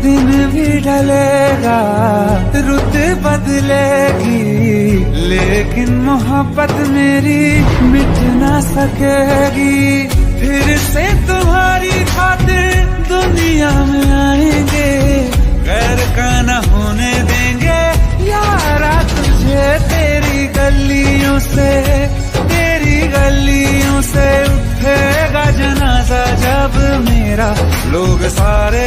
दिन भी ढलेगा, रुत बदलेगी, लेकिन मोहब्बत मेरी मिट ना सकेगी। फिर से तुम्हारी खातिर दुनिया में आएंगे, गैर का न होने देंगे यारा तुझे। तेरी गलियों से उठेगा जनाजा जब मेरा, लोग सारे